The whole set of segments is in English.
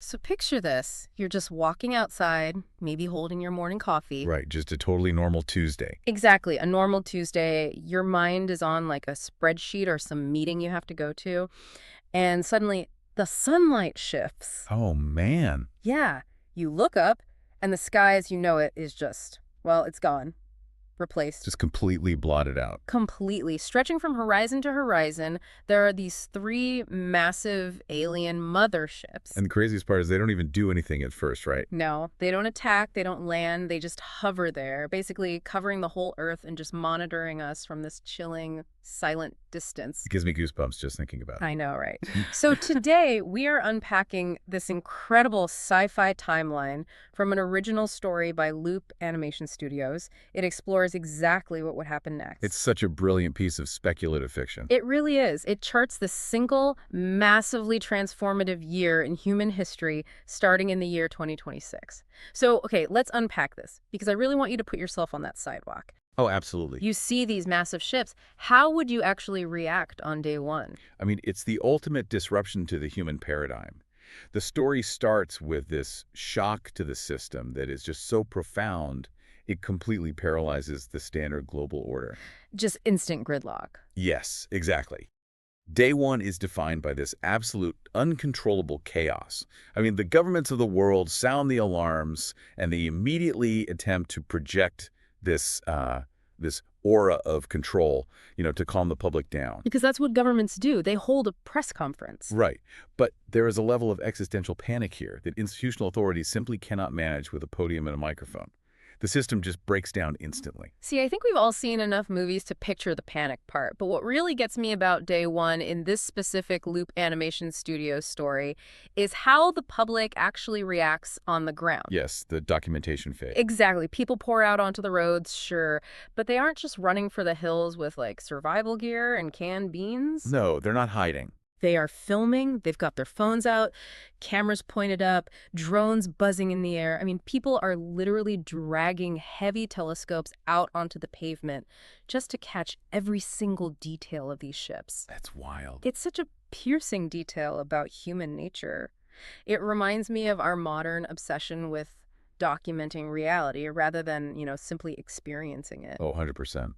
So picture this. You're just walking outside, maybe holding your morning coffee. Right, just a totally normal Tuesday. Exactly, a normal Tuesday. Your mind is on like a spreadsheet or some meeting you have to go to, and suddenly the sunlight shifts. Oh, man. Yeah, you look up, and the sky as you know it is just, well, it's gone, replaced. Just completely blotted out. Completely. Stretching from horizon to horizon, there are these three massive alien motherships. And the craziest part is they don't even do anything at first, right? No, they don't attack, they don't land, they just hover there, basically covering the whole Earth and just monitoring us from this chilling, silent distance. It gives me goosebumps just thinking about it. I know, right? So today, we are unpacking this incredible sci-fi timeline from an original story by Loop Animation Studios. It explores exactly what would happen next. It's such a brilliant piece of speculative fiction. It really is. It charts the single, massively transformative year in human history starting in the year 2026. So, okay, let's unpack this because I really want you to put yourself on that sidewalk. Oh, absolutely. You see these massive ships. How would you actually react on day one? I mean, it's the ultimate disruption to the human paradigm. The story starts with this shock to the system that is just so profound, it completely paralyzes the standard global order. Just instant gridlock. Yes, exactly. Day one is defined by this absolute uncontrollable chaos. I mean, the governments of the world sound the alarms, and they immediately attempt to project this aura of control, to calm the public down. Because that's what governments do. They hold a press conference. Right. But there is a level of existential panic here that institutional authorities simply cannot manage with a podium and a microphone. The system just breaks down instantly. See, I think we've all seen enough movies to picture the panic part, but what really gets me about day one in this specific Loop Animation Studios story is how the public actually reacts on the ground. Yes, the documentation phase. Exactly. People pour out onto the roads, sure, but they aren't just running for the hills with like survival gear and canned beans. No, they're not hiding. They are filming, they've got their phones out, cameras pointed up, drones buzzing in the air. I mean, people are literally dragging heavy telescopes out onto the pavement just to catch every single detail of these ships. That's wild. It's such a piercing detail about human nature. It reminds me of our modern obsession with documenting reality rather than, simply experiencing it. Oh, 100%.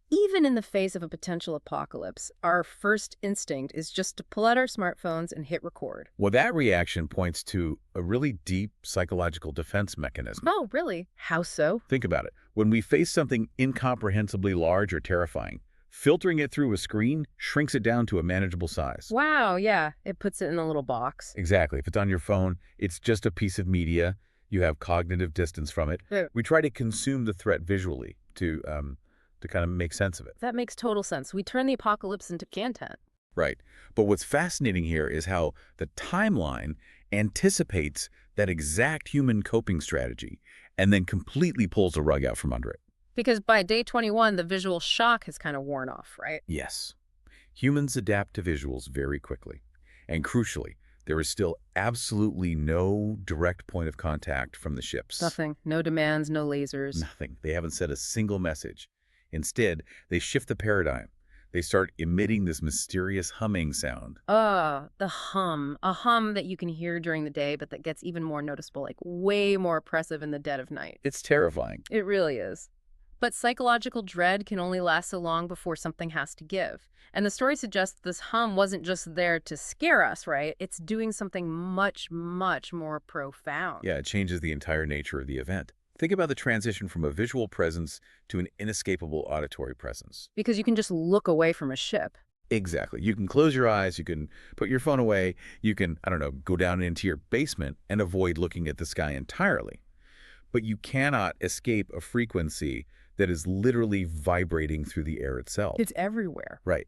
Even in the face of a potential apocalypse, our first instinct is just to pull out our smartphones and hit record. Well, that reaction points to a really deep psychological defense mechanism. Oh, really? How so? Think about it. When we face something incomprehensibly large or terrifying, filtering it through a screen shrinks it down to a manageable size. Wow, yeah. It puts it in a little box. Exactly. If it's on your phone, it's just a piece of media. You have cognitive distance from it. Yeah. We try to consume the threat visually to kind of make sense of it. That makes total sense. We turn the apocalypse into content. Right. But what's fascinating here is how the timeline anticipates that exact human coping strategy and then completely pulls the rug out from under it. Because by day 21, the visual shock has kind of worn off, right? Yes. Humans adapt to visuals very quickly. And crucially, there is still absolutely no direct point of contact from the ships. Nothing. No demands, no lasers. Nothing. They haven't said a single message. Instead, they shift the paradigm. They start emitting this mysterious humming sound. The hum. A hum that you can hear during the day, but that gets even more noticeable, like way more oppressive in the dead of night. It's terrifying. It really is. But psychological dread can only last so long before something has to give. And the story suggests this hum wasn't just there to scare us, right? It's doing something much, much more profound. Yeah, it changes the entire nature of the event. Think about the transition from a visual presence to an inescapable auditory presence. Because you can just look away from a ship. Exactly. You can close your eyes, you can put your phone away, you can, go down into your basement and avoid looking at the sky entirely. But you cannot escape a frequency that is literally vibrating through the air itself. It's everywhere. Right.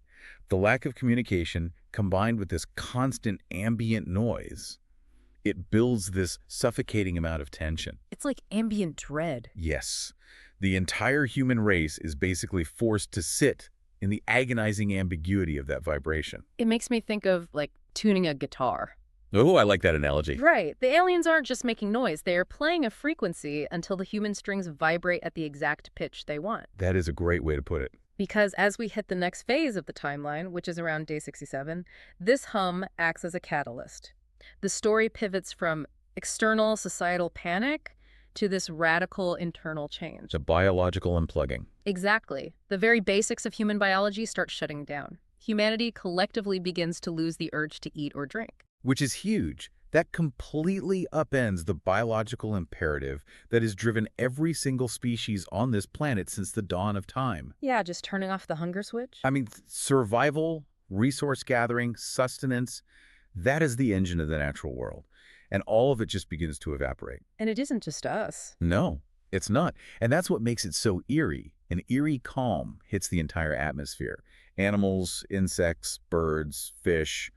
The lack of communication combined with this constant ambient noise, it builds this suffocating amount of tension. It's like ambient dread. Yes. The entire human race is basically forced to sit in the agonizing ambiguity of that vibration. It makes me think of, like, tuning a guitar. Oh, I like that analogy. Right. The aliens aren't just making noise. They are playing a frequency until the human strings vibrate at the exact pitch they want. That is a great way to put it. Because as we hit the next phase of the timeline, which is around day 67, this hum acts as a catalyst. The story pivots from external societal panic to this radical internal change. The biological unplugging. Exactly. The very basics of human biology start shutting down. Humanity collectively begins to lose the urge to eat or drink. Which is huge. That completely upends the biological imperative that has driven every single species on this planet since the dawn of time. Yeah, just turning off the hunger switch. I mean, survival, resource gathering, sustenance, that is the engine of the natural world. And all of it just begins to evaporate. And it isn't just us. No, it's not. And that's what makes it so eerie. An eerie calm hits the entire atmosphere. Animals, insects, birds, fish,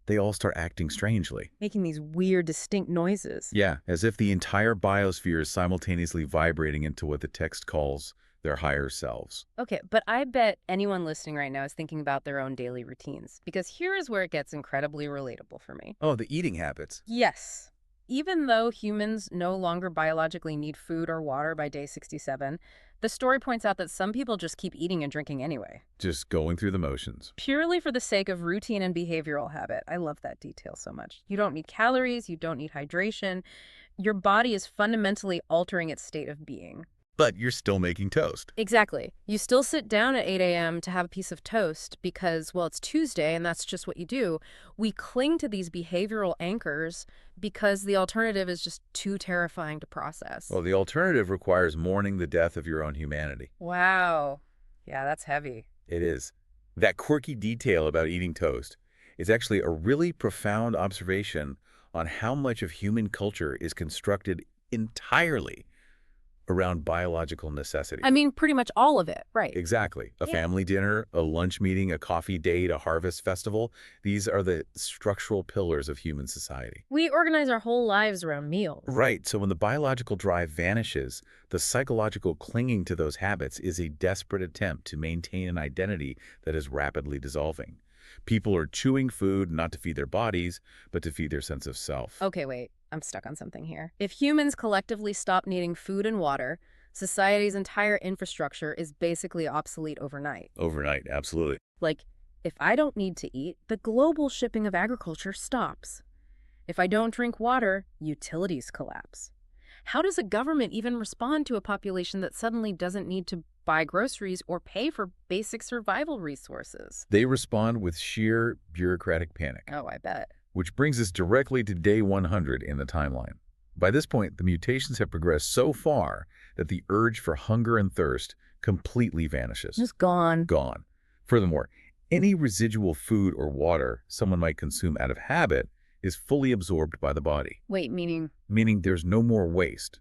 they all start acting strangely. Making these weird, distinct noises. Yeah, as if the entire biosphere is simultaneously vibrating into what the text calls their higher selves. Okay, but I bet anyone listening right now is thinking about their own daily routines, because here is where it gets incredibly relatable for me. Oh, the eating habits. Yes. Even though humans no longer biologically need food or water by day 67, the story points out that some people just keep eating and drinking anyway. Just going through the motions. Purely for the sake of routine and behavioral habit. I love that detail so much. You don't need calories, you don't need hydration. Your body is fundamentally altering its state of being. But you're still making toast. Exactly. You still sit down at 8 a.m. to have a piece of toast because, well, it's Tuesday and that's just what you do. We cling to these behavioral anchors because the alternative is just too terrifying to process. Well, the alternative requires mourning the death of your own humanity. Wow. Yeah, that's heavy. It is. That quirky detail about eating toast is actually a really profound observation on how much of human culture is constructed entirely around biological necessity. I mean, pretty much all of it, right? Exactly. A Yeah. family dinner, a lunch meeting, a coffee date, a harvest festival. These are the structural pillars of human society. We organize our whole lives around meals. Right. So when the biological drive vanishes, the psychological clinging to those habits is a desperate attempt to maintain an identity that is rapidly dissolving. People are chewing food not to feed their bodies, but to feed their sense of self. Okay, wait. I'm stuck on something here. If humans collectively stop needing food and water, society's entire infrastructure is basically obsolete overnight. Overnight, absolutely. Like, if I don't need to eat, the global shipping of agriculture stops. If I don't drink water, utilities collapse. How does a government even respond to a population that suddenly doesn't need to buy groceries or pay for basic survival resources? They respond with sheer bureaucratic panic. Oh, I bet. Which brings us directly to day 100 in the timeline. By this point, the mutations have progressed so far that the urge for hunger and thirst completely vanishes. Just gone. Gone. Furthermore, any residual food or water someone might consume out of habit is fully absorbed by the body, Wait, meaning? meaning there's no more waste.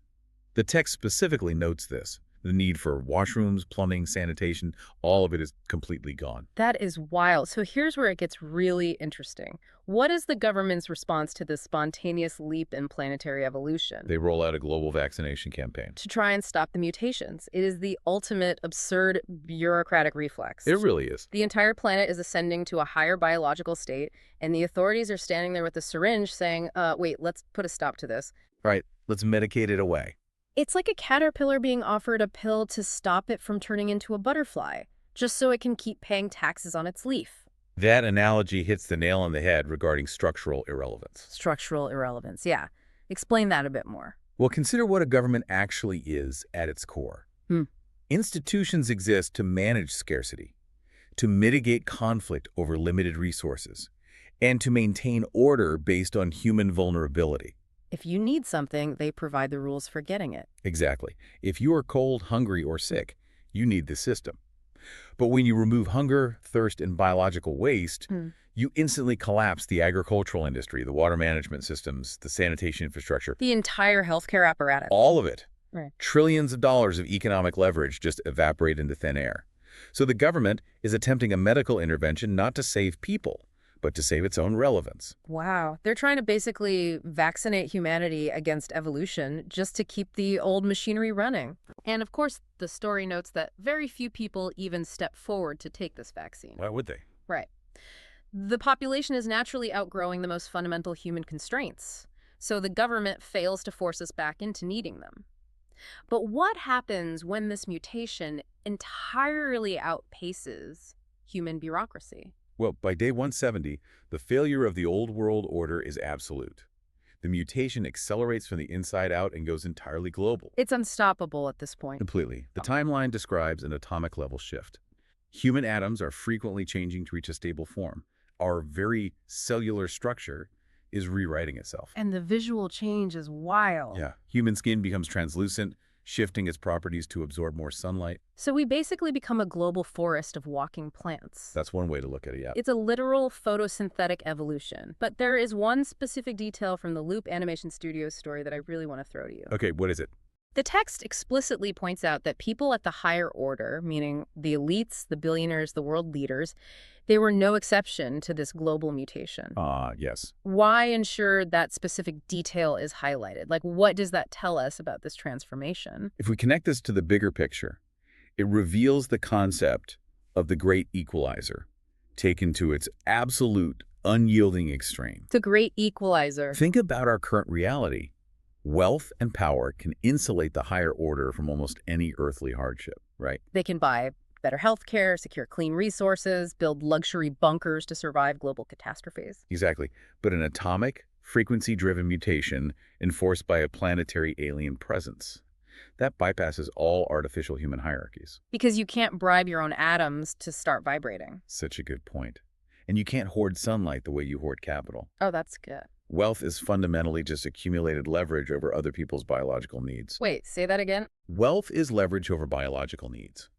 The text specifically notes this. The need for washrooms, plumbing, sanitation, all of it is completely gone. That is wild. So here's where it gets really interesting. What is the government's response to this spontaneous leap in planetary evolution? They roll out a global vaccination campaign. To try and stop the mutations. It is the ultimate absurd bureaucratic reflex. It really is. The entire planet is ascending to a higher biological state, and the authorities are standing there with a syringe saying, wait, let's put a stop to this. Right, let's medicate it away. It's like a caterpillar being offered a pill to stop it from turning into a butterfly, just so it can keep paying taxes on its leaf. That analogy hits the nail on the head regarding structural irrelevance. Structural irrelevance, yeah. Explain that a bit more. Well, consider what a government actually is at its core. Institutions exist to manage scarcity, to mitigate conflict over limited resources, and to maintain order based on human vulnerability. If you need something, they provide the rules for getting it. Exactly. If you are cold, hungry, or sick, you need the system. But when you remove hunger, thirst, and biological waste, you instantly collapse the agricultural industry, the water management systems, the sanitation infrastructure. The entire healthcare apparatus. All of it. Right. Trillions of dollars of economic leverage just evaporate into thin air. So the government is attempting a medical intervention not to save people, but to save its own relevance. Wow. They're trying to basically vaccinate humanity against evolution just to keep the old machinery running. And of course, the story notes that very few people even step forward to take this vaccine. Why would they? Right. The population is naturally outgrowing the most fundamental human constraints, so the government fails to force us back into needing them. But what happens when this mutation entirely outpaces human bureaucracy? Well, by day 170, the failure of the old world order is absolute. The mutation accelerates from the inside out and goes entirely global. It's unstoppable at this point. Completely. The timeline describes an atomic level shift. Human atoms are frequently changing to reach a stable form. Our very cellular structure is rewriting itself. And the visual change is wild. Yeah. Human skin becomes translucent, shifting its properties to absorb more sunlight. So we basically become a global forest of walking plants. That's one way to look at it, yeah. It's a literal photosynthetic evolution. But there is one specific detail from the Loop Animation Studios story that I really want to throw to you. Okay, what is it? The text explicitly points out that people at the higher order, meaning the elites, the billionaires, the world leaders, they were no exception to this global mutation. Yes. Why ensure that specific detail is highlighted? Like, what does that tell us about this transformation? If we connect this to the bigger picture, it reveals the concept of the great equalizer, taken to its absolute, unyielding extreme. The great equalizer. Think about our current reality. Wealth and power can insulate the higher order from almost any earthly hardship, right? They can buy better health care, secure clean resources, build luxury bunkers to survive global catastrophes. Exactly. But an atomic, frequency-driven mutation enforced by a planetary alien presence, that bypasses all artificial human hierarchies. Because you can't bribe your own atoms to start vibrating. Such a good point. And you can't hoard sunlight the way you hoard capital. Oh, that's good. Wealth is fundamentally just accumulated leverage over other people's biological needs. Wait, say that again? Wealth is leverage over biological needs.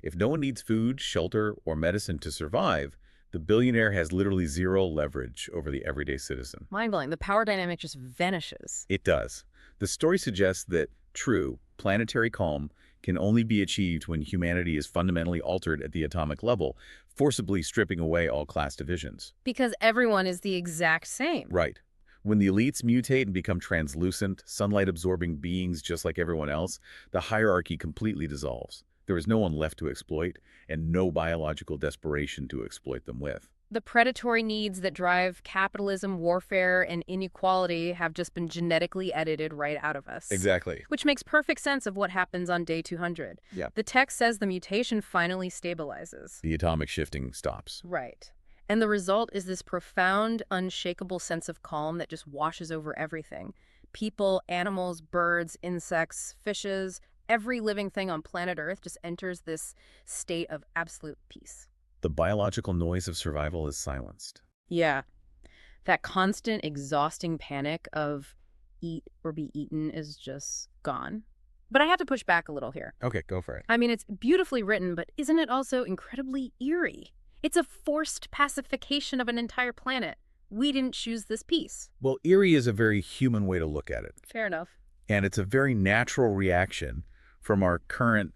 If no one needs food, shelter, or medicine to survive, the billionaire has literally zero leverage over the everyday citizen. Mind-blowing. The power dynamic just vanishes. It does. The story suggests that true planetary calm can only be achieved when humanity is fundamentally altered at the atomic level, forcibly stripping away all class divisions. Because everyone is the exact same. Right. When the elites mutate and become translucent, sunlight-absorbing beings just like everyone else, the hierarchy completely dissolves. There is no one left to exploit, and no biological desperation to exploit them with. The predatory needs that drive capitalism, warfare, and inequality have just been genetically edited right out of us. Exactly. Which makes perfect sense of what happens on day 200. Yeah. The text says the mutation finally stabilizes. The atomic shifting stops. Right. And the result is this profound, unshakable sense of calm that just washes over everything. People, animals, birds, insects, fishes, every living thing on planet Earth just enters this state of absolute peace. The biological noise of survival is silenced. Yeah. That constant, exhausting panic of eat or be eaten is just gone. But I have to push back a little here. Okay, go for it. I mean, it's beautifully written, but isn't it also incredibly eerie? It's a forced pacification of an entire planet. We didn't choose this peace. Well, eerie is a very human way to look at it. Fair enough. And it's a very natural reaction from our current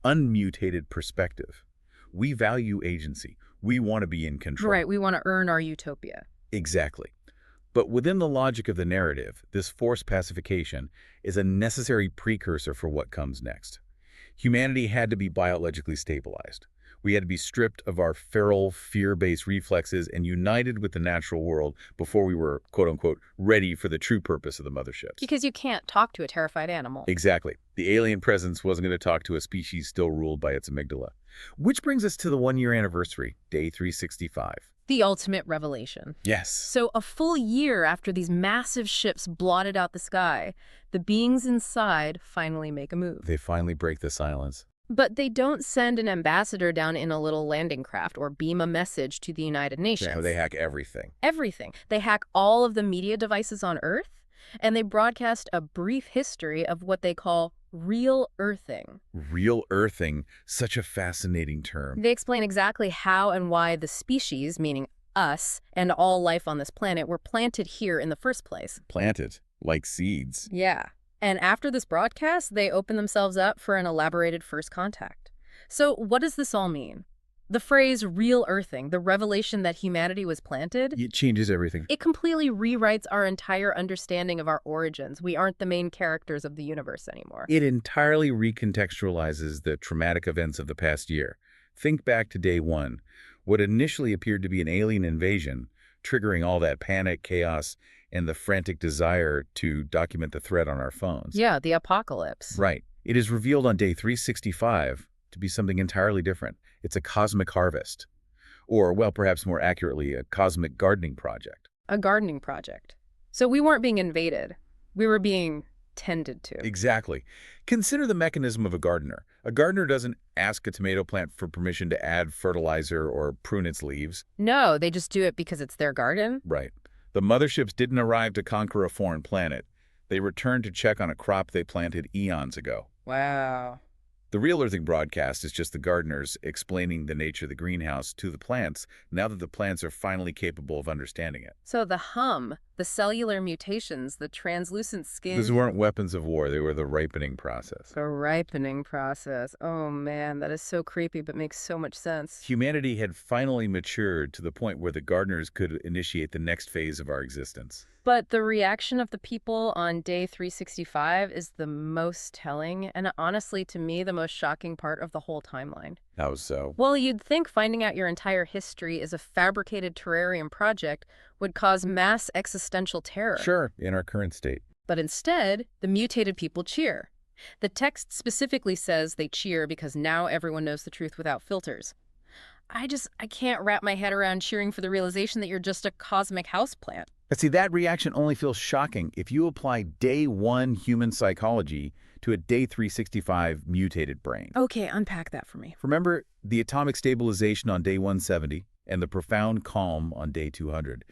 unmutated perspective. We value agency. We want to be in control. Right, we want to earn our utopia. Exactly. But within the logic of the narrative, this forced pacification is a necessary precursor for what comes next. Humanity had to be biologically stabilized. We had to be stripped of our feral, fear-based reflexes and united with the natural world before we were, quote-unquote, ready for the true purpose of the motherships. Because you can't talk to a terrified animal. Exactly. The alien presence wasn't going to talk to a species still ruled by its amygdala. Which brings us to the one-year anniversary, day 365. The ultimate revelation. Yes. So a full year after these massive ships blotted out the sky, the beings inside finally make a move. They finally break the silence. But they don't send an ambassador down in a little landing craft or beam a message to the United Nations. Yeah, they hack everything. Everything. They hack all of the media devices on Earth, and they broadcast a brief history of what they call real earthing. Real earthing, such a fascinating term. They explain exactly how and why the species, meaning us, and all life on this planet were planted here in the first place. Planted, like seeds. Yeah. And after this broadcast, they open themselves up for an elaborated first contact. So what does this all mean? The phrase real earthing, the revelation that humanity was planted, It changes everything. it completely rewrites our entire understanding of our origins. We aren't the main characters of the universe anymore. It entirely recontextualizes the traumatic events of the past year. Think back to day one. What initially appeared to be an alien invasion, triggering all that panic, chaos, and the frantic desire to document the threat on our phones. Yeah, the apocalypse. Right. It is revealed on day 365 to be something entirely different. It's a cosmic harvest. Or, well, perhaps more accurately, a cosmic gardening project. A gardening project. So we weren't being invaded. We were being tended to. Exactly. Consider the mechanism of a gardener. A gardener doesn't ask a tomato plant for permission to add fertilizer or prune its leaves. No, they just do it because it's their garden. Right. The motherships didn't arrive to conquer a foreign planet. They returned to check on a crop they planted eons ago. Wow. The real Earthing broadcast is just the gardeners explaining the nature of the greenhouse to the plants now that the plants are finally capable of understanding it. So the hum, the cellular mutations, the translucent skin. These weren't weapons of war. They were the ripening process. The ripening process. Oh man, that is so creepy but makes so much sense. Humanity had finally matured to the point where the gardeners could initiate the next phase of our existence. But the reaction of the people on day 365 is the most telling, and honestly, to me, the most shocking part of the whole timeline. How so? Well, you'd think finding out your entire history is a fabricated terrarium project would cause mass existential terror. Sure, in our current state. But instead, the mutated people cheer. The text specifically says they cheer because now everyone knows the truth without filters. I can't wrap my head around cheering for the realization that you're just a cosmic houseplant. But see, that reaction only feels shocking if you apply day 1 human psychology to a day 365 mutated brain. Okay, unpack that for me. Remember the atomic stabilization on day 170 and the profound calm on day 200.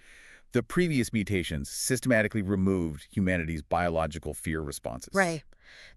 The previous mutations systematically removed humanity's biological fear responses. Right.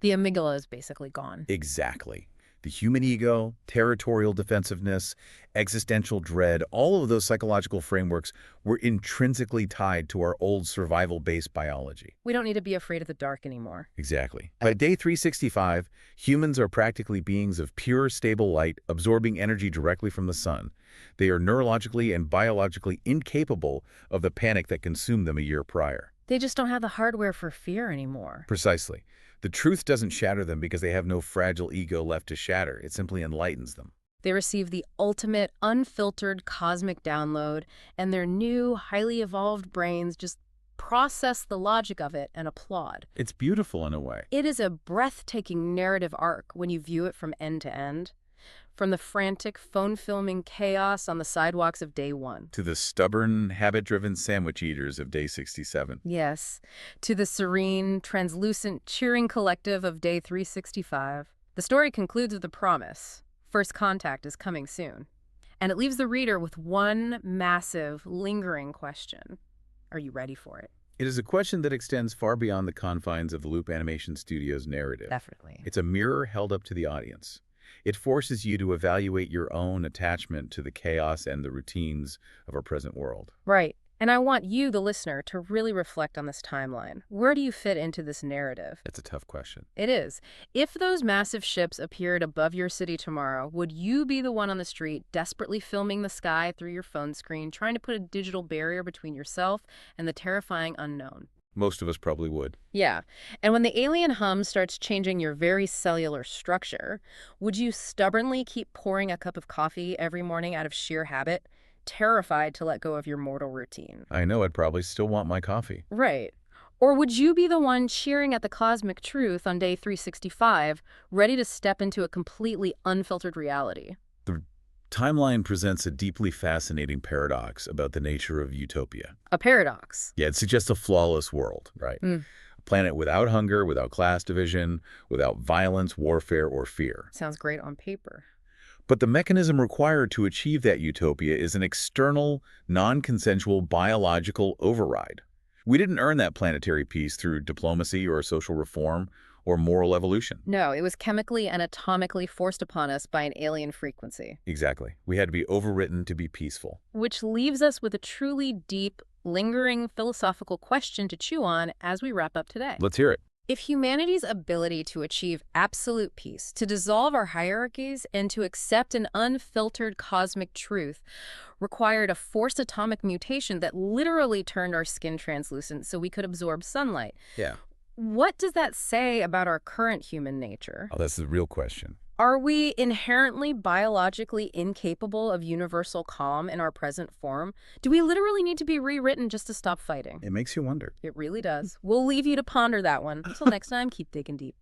The amygdala is basically gone. Exactly. The human ego, territorial defensiveness, existential dread, all of those psychological frameworks were intrinsically tied to our old survival-based biology. We don't need to be afraid of the dark anymore. Exactly. By day 365, humans are practically beings of pure, stable light, absorbing energy directly from the sun. They are neurologically and biologically incapable of the panic that consumed them a year prior. They just don't have the hardware for fear anymore. Precisely. The truth doesn't shatter them because they have no fragile ego left to shatter. It simply enlightens them. They receive the ultimate, unfiltered cosmic download, and their new, highly evolved brains just process the logic of it and applaud. It's beautiful in a way. It is a breathtaking narrative arc when you view it from end to end. From the frantic phone-filming chaos on the sidewalks of day 1. To the stubborn, habit-driven sandwich eaters of day 67. Yes, to the serene, translucent, cheering collective of day 365. The story concludes with a promise. First contact is coming soon. And it leaves the reader with one massive, lingering question. Are you ready for it? It is a question that extends far beyond the confines of the Loop Animation Studios narrative. Definitely. It's a mirror held up to the audience. It forces you to evaluate your own attachment to the chaos and the routines of our present world. Right. And I want you, the listener, to really reflect on this timeline. Where do you fit into this narrative? It's a tough question. It is. If those massive ships appeared above your city tomorrow, would you be the one on the street desperately filming the sky through your phone screen, trying to put a digital barrier between yourself and the terrifying unknown? Most of us probably would. Yeah. And when the alien hum starts changing your very cellular structure, would you stubbornly keep pouring a cup of coffee every morning out of sheer habit, terrified to let go of your mortal routine? I know I'd probably still want my coffee. Right. Or would you be the one cheering at the cosmic truth on day 365, ready to step into a completely unfiltered reality? The timeline presents a deeply fascinating paradox about the nature of utopia. A paradox. Yeah, it suggests a flawless world, right? A planet without hunger, without class division, without violence, warfare, or fear. Sounds great on paper. But the mechanism required to achieve that utopia is an external, non-consensual biological override. We didn't earn that planetary peace through diplomacy or social reform or moral evolution. No, it was chemically and atomically forced upon us by an alien frequency. Exactly. We had to be overwritten to be peaceful. Which leaves us with a truly deep, lingering philosophical question to chew on as we wrap up today. Let's hear it. If humanity's ability to achieve absolute peace, to dissolve our hierarchies, and to accept an unfiltered cosmic truth required a forced atomic mutation that literally turned our skin translucent so we could absorb sunlight, Yeah. what does that say about our current human nature? Oh, that's the real question. Are we inherently biologically incapable of universal calm in our present form? Do we literally need to be rewritten just to stop fighting? It makes you wonder. It really does. We'll leave you to ponder that one. Until next time, keep digging deep.